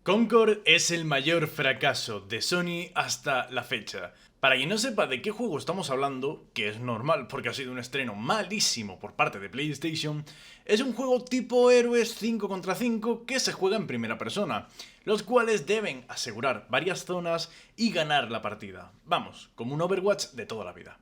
Concord es el mayor fracaso de Sony hasta la fecha. Para quien no sepa de qué juego estamos hablando, que es normal porque ha sido un estreno malísimo por parte de PlayStation, es un juego tipo Héroes 5 contra 5 que se juega en primera persona, los cuales deben asegurar varias zonas y ganar la partida. Vamos, como un Overwatch de toda la vida.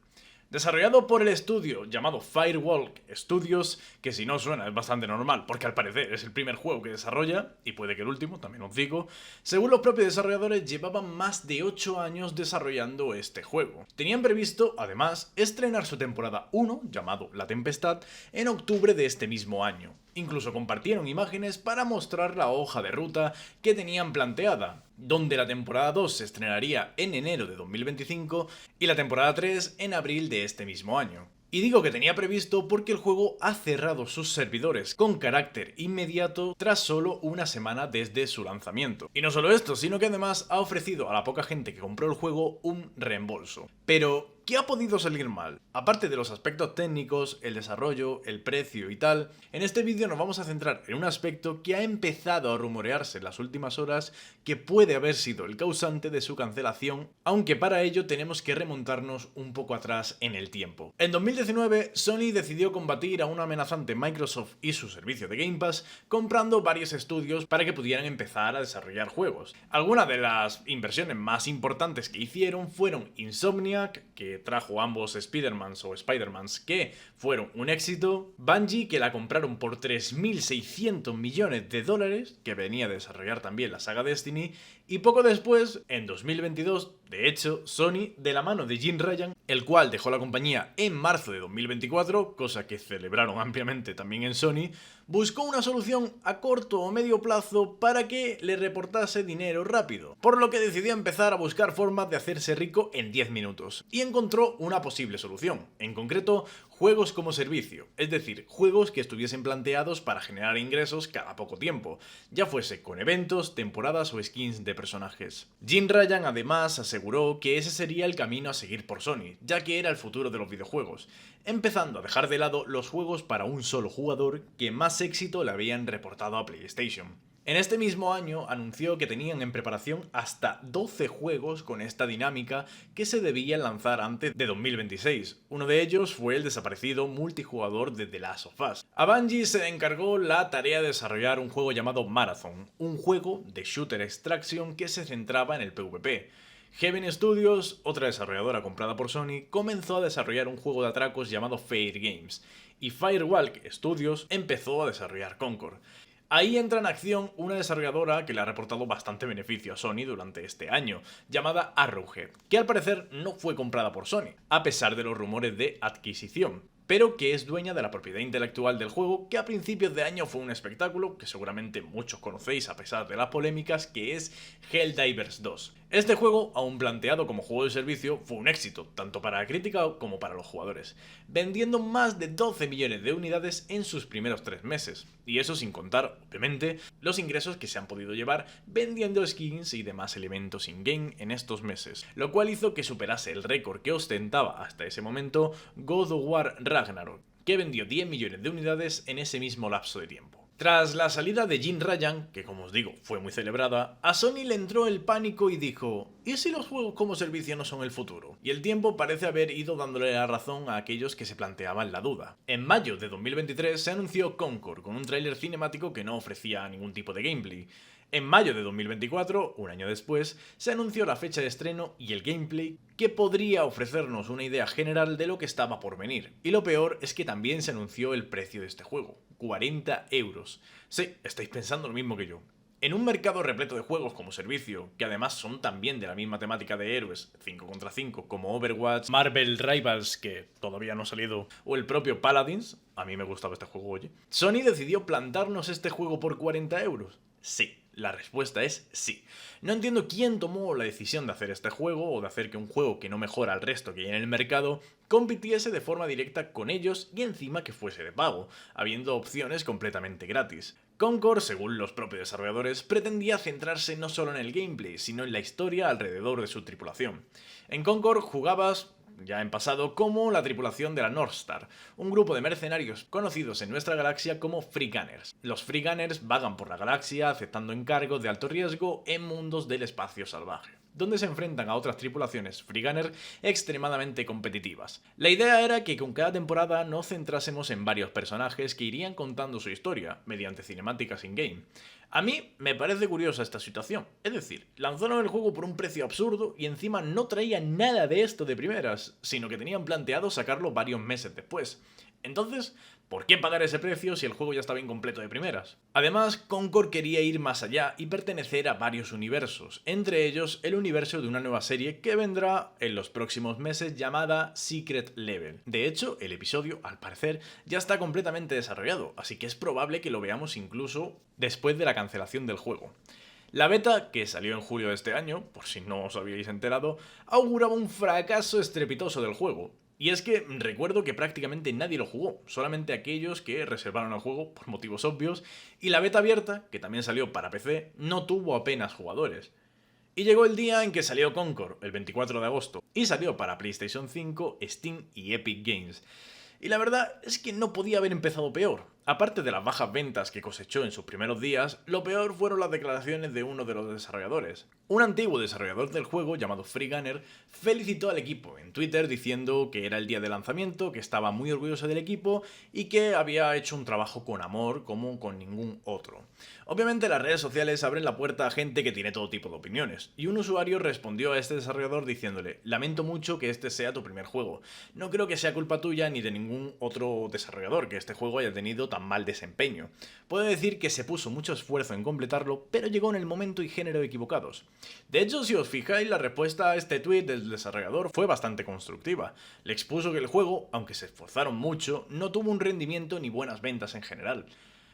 Desarrollado por el estudio llamado Firewalk Studios, que si no suena es bastante normal, porque al parecer es el primer juego que desarrolla, y puede que el último, también os digo, según los propios desarrolladores llevaban más de 8 años desarrollando este juego. Tenían previsto, además, estrenar su temporada 1, llamado La Tempestad, en octubre de este mismo año. Incluso compartieron imágenes para mostrar la hoja de ruta que tenían planteada, donde la temporada 2 se estrenaría en enero de 2025 y la temporada 3 en abril de este mismo año. Y digo que tenía previsto porque el juego ha cerrado sus servidores con carácter inmediato tras solo una semana desde su lanzamiento. Y no solo esto, sino que además ha ofrecido a la poca gente que compró el juego un reembolso. Pero ¿qué ha podido salir mal? Aparte de los aspectos técnicos, el desarrollo, el precio y tal, en este vídeo nos vamos a centrar en un aspecto que ha empezado a rumorearse en las últimas horas que puede haber sido el causante de su cancelación, aunque para ello tenemos que remontarnos un poco atrás en el tiempo. En 2019, Sony decidió combatir a una amenazante Microsoft y su servicio de Game Pass comprando varios estudios para que pudieran empezar a desarrollar juegos. Algunas de las inversiones más importantes que hicieron fueron Insomniac, que trajo ambos Spider-Mans o Spider-Mans que fueron un éxito, Bungie, que la compraron por 3.600 millones de dólares, que venía a desarrollar también la saga Destiny, y poco después, en 2022, de hecho, Sony, de la mano de Jim Ryan, el cual dejó la compañía en marzo de 2024, cosa que celebraron ampliamente también en Sony, buscó una solución a corto o medio plazo para que le reportase dinero rápido, por lo que decidió empezar a buscar formas de hacerse rico en 10 minutos, y encontró una posible solución, en concreto, juegos como servicio, es decir, juegos que estuviesen planteados para generar ingresos cada poco tiempo, ya fuese con eventos, temporadas o skins de personajes. Jim Ryan además aseguró que ese sería el camino a seguir por Sony, ya que era el futuro de los videojuegos, empezando a dejar de lado los juegos para un solo jugador que más éxito le habían reportado a PlayStation. En este mismo año anunció que tenían en preparación hasta 12 juegos con esta dinámica que se debían lanzar antes de 2026. Uno de ellos fue el desaparecido multijugador de The Last of Us. A Bungie se le encargó la tarea de desarrollar un juego llamado Marathon, un juego de shooter extraction que se centraba en el PvP. Heaven Studios, otra desarrolladora comprada por Sony, comenzó a desarrollar un juego de atracos llamado Fair Games, y Firewalk Studios empezó a desarrollar Concord. Ahí entra en acción una desarrolladora que le ha reportado bastante beneficio a Sony durante este año, llamada Arrowhead, que al parecer no fue comprada por Sony, a pesar de los rumores de adquisición, pero que es dueña de la propiedad intelectual del juego, que a principios de año fue un espectáculo que seguramente muchos conocéis a pesar de las polémicas, que es Helldivers 2. Este juego, aún planteado como juego de servicio, fue un éxito, tanto para la crítica como para los jugadores, vendiendo más de 12 millones de unidades en sus primeros 3 meses, y eso sin contar, obviamente, los ingresos que se han podido llevar vendiendo skins y demás elementos in-game en estos meses, lo cual hizo que superase el récord que ostentaba hasta ese momento God of War Ragnarok, que vendió 10 millones de unidades en ese mismo lapso de tiempo. Tras la salida de Jim Ryan, que como os digo fue muy celebrada, a Sony le entró el pánico y dijo: ¿y si los juegos como servicio no son el futuro? Y el tiempo parece haber ido dándole la razón a aquellos que se planteaban la duda. En mayo de 2023 se anunció Concord con un tráiler cinemático que no ofrecía ningún tipo de gameplay. En mayo de 2024, un año después, se anunció la fecha de estreno y el gameplay que podría ofrecernos una idea general de lo que estaba por venir. Y lo peor es que también se anunció el precio de este juego, 40 euros. Sí, estáis pensando lo mismo que yo. En un mercado repleto de juegos como servicio, que además son también de la misma temática de héroes, 5 contra 5, como Overwatch, Marvel Rivals, que todavía no ha salido, o el propio Paladins, a mí me gustaba este juego, oye, Sony decidió plantarnos este juego por 40 euros. Sí, la respuesta es sí. No entiendo quién tomó la decisión de hacer este juego o de hacer que un juego que no mejora al resto que hay en el mercado compitiese de forma directa con ellos y encima que fuese de pago, habiendo opciones completamente gratis. Concord, según los propios desarrolladores, pretendía centrarse no solo en el gameplay, sino en la historia alrededor de su tripulación. En Concord jugabas ya en pasado, como la tripulación de la North Star, un grupo de mercenarios conocidos en nuestra galaxia como Free Gunners. Los Free Gunners vagan por la galaxia aceptando encargos de alto riesgo en mundos del espacio salvaje, donde se enfrentan a otras tripulaciones Free Gunner extremadamente competitivas. La idea era que con cada temporada nos centrásemos en varios personajes que irían contando su historia, mediante cinemáticas in-game. A mí me parece curiosa esta situación, es decir, lanzaron el juego por un precio absurdo y encima no traía nada de esto de primeras, sino que tenían planteado sacarlo varios meses después. Entonces, ¿por qué pagar ese precio si el juego ya estaba incompleto de primeras? Además, Concord quería ir más allá y pertenecer a varios universos, entre ellos el universo de una nueva serie que vendrá en los próximos meses llamada Secret Level. De hecho, el episodio, al parecer, ya está completamente desarrollado, así que es probable que lo veamos incluso después de la cancelación del juego. La beta, que salió en julio de este año, por si no os habíais enterado, auguraba un fracaso estrepitoso del juego. Y es que recuerdo que prácticamente nadie lo jugó, solamente aquellos que reservaron el juego por motivos obvios, y la beta abierta, que también salió para PC, no tuvo apenas jugadores. Y llegó el día en que salió Concord, el 24 de agosto, y salió para PlayStation 5, Steam y Epic Games. Y la verdad es que no podía haber empezado peor. Aparte de las bajas ventas que cosechó en sus primeros días, lo peor fueron las declaraciones de uno de los desarrolladores. Un antiguo desarrollador del juego, llamado Free Gunner, felicitó al equipo en Twitter diciendo que era el día de lanzamiento, que estaba muy orgulloso del equipo y que había hecho un trabajo con amor como con ningún otro. Obviamente las redes sociales abren la puerta a gente que tiene todo tipo de opiniones, y un usuario respondió a este desarrollador diciéndole: lamento mucho que este sea tu primer juego, no creo que sea culpa tuya ni de ningún otro desarrollador que este juego haya tenido tan mal desempeño. Puedo decir que se puso mucho esfuerzo en completarlo, pero llegó en el momento y género equivocados. De hecho, si os fijáis, la respuesta a este tweet del desarrollador fue bastante constructiva. Le expuso que el juego, aunque se esforzaron mucho, no tuvo un rendimiento ni buenas ventas en general.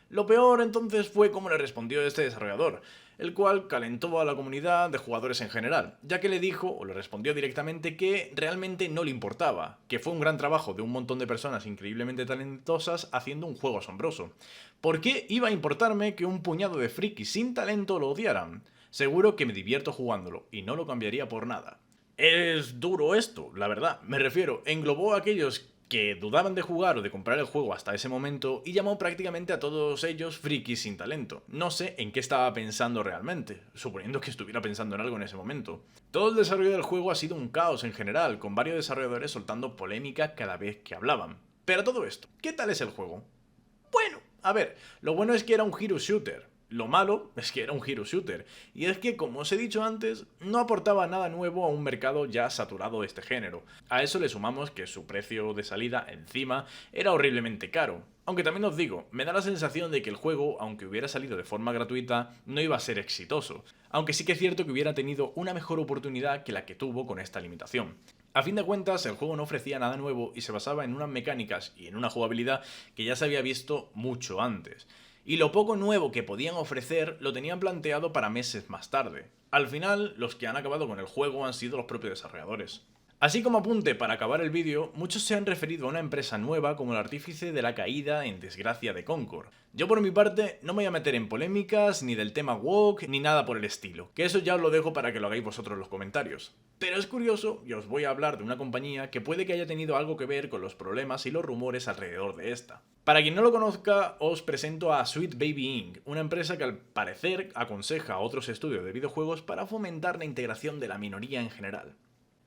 Lo peor entonces fue cómo le respondió este desarrollador, el cual calentó a la comunidad de jugadores en general, ya que le dijo o le respondió directamente que realmente no le importaba, que fue un gran trabajo de un montón de personas increíblemente talentosas haciendo un juego asombroso. ¿Por qué iba a importarme que un puñado de frikis sin talento lo odiaran? Seguro que me divierto jugándolo y no lo cambiaría por nada. Es duro esto, la verdad. Me refiero, englobó a aquellos que dudaban de jugar o de comprar el juego hasta ese momento y llamó prácticamente a todos ellos frikis sin talento. No sé en qué estaba pensando realmente, suponiendo que estuviera pensando en algo en ese momento. Todo el desarrollo del juego ha sido un caos en general, con varios desarrolladores soltando polémica cada vez que hablaban. Pero todo esto, ¿qué tal es el juego? Bueno, a ver, lo bueno es que era un hero shooter. Lo malo es que era un hero shooter, y es que, como os he dicho antes, no aportaba nada nuevo a un mercado ya saturado de este género. A eso le sumamos que su precio de salida, encima, era horriblemente caro. Aunque también os digo, me da la sensación de que el juego, aunque hubiera salido de forma gratuita, no iba a ser exitoso. Aunque sí que es cierto que hubiera tenido una mejor oportunidad que la que tuvo con esta limitación. A fin de cuentas, el juego no ofrecía nada nuevo y se basaba en unas mecánicas y en una jugabilidad que ya se había visto mucho antes. Y lo poco nuevo que podían ofrecer lo tenían planteado para meses más tarde. Al final, los que han acabado con el juego han sido los propios desarrolladores. Así como apunte para acabar el vídeo, muchos se han referido a una empresa nueva como el artífice de la caída en desgracia de Concord. Yo por mi parte no me voy a meter en polémicas ni del tema woke ni nada por el estilo, que eso ya os lo dejo para que lo hagáis vosotros en los comentarios. Pero es curioso y os voy a hablar de una compañía que puede que haya tenido algo que ver con los problemas y los rumores alrededor de esta. Para quien no lo conozca, os presento a Sweet Baby Inc., una empresa que al parecer aconseja a otros estudios de videojuegos para fomentar la integración de la minoría en general.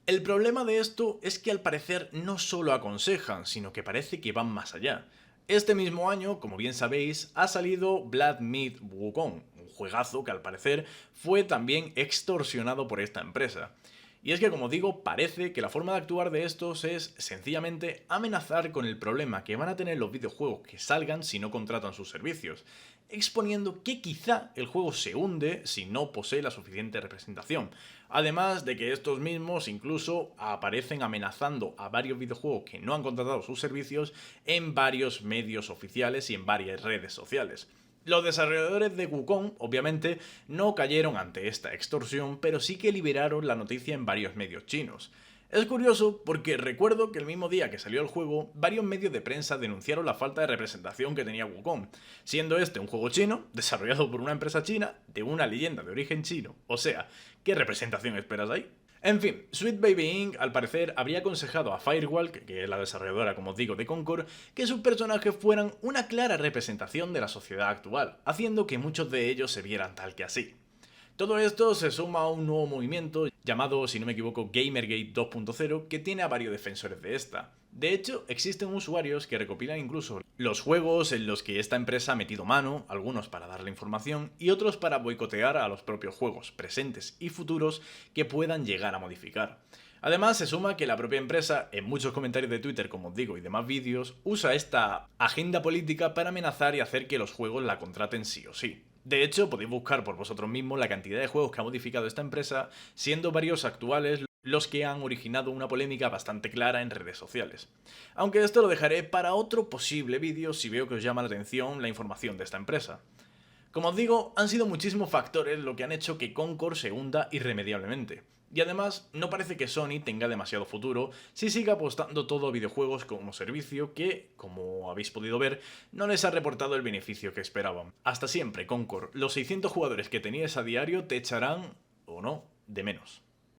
El problema de esto es que al parecer no solo aconsejan, sino que parece que van más allá. Este mismo año, como bien sabéis, ha salido Blood Meat Wukong, un juegazo que al parecer fue también extorsionado por esta empresa. Y es que, como digo, parece que la forma de actuar de estos es sencillamente amenazar con el problema que van a tener los videojuegos que salgan si no contratan sus servicios, exponiendo que quizá el juego se hunde si no posee la suficiente representación. Además de que estos mismos incluso aparecen amenazando a varios videojuegos que no han contratado sus servicios en varios medios oficiales y en varias redes sociales. Los desarrolladores de Wukong, obviamente, no cayeron ante esta extorsión, pero sí que liberaron la noticia en varios medios chinos. Es curioso porque recuerdo que el mismo día que salió el juego, varios medios de prensa denunciaron la falta de representación que tenía Wukong, siendo este un juego chino, desarrollado por una empresa china, de una leyenda de origen chino. O sea, ¿qué representación esperas ahí? En fin, Sweet Baby Inc. al parecer habría aconsejado a Firewall, que es la desarrolladora, como os digo, de Concord, que sus personajes fueran una clara representación de la sociedad actual, haciendo que muchos de ellos se vieran tal que así. Todo esto se suma a un nuevo movimiento llamado, si no me equivoco, Gamergate 2.0, que tiene a varios defensores de esta. De hecho, existen usuarios que recopilan incluso los juegos en los que esta empresa ha metido mano, algunos para darle información y otros para boicotear a los propios juegos, presentes y futuros, que puedan llegar a modificar. Además, se suma que la propia empresa, en muchos comentarios de Twitter, como os digo, y demás vídeos, usa esta agenda política para amenazar y hacer que los juegos la contraten sí o sí. De hecho, podéis buscar por vosotros mismos la cantidad de juegos que ha modificado esta empresa, siendo varios actuales los que han originado una polémica bastante clara en redes sociales. Aunque esto lo dejaré para otro posible vídeo si veo que os llama la atención la información de esta empresa. Como os digo, han sido muchísimos factores lo que han hecho que Concord se hunda irremediablemente. Y además, no parece que Sony tenga demasiado futuro si sigue apostando todo a videojuegos como servicio que, como habéis podido ver, no les ha reportado el beneficio que esperaban. Hasta siempre, Concord, los 600 jugadores que tenías a diario te echarán, o no, de menos.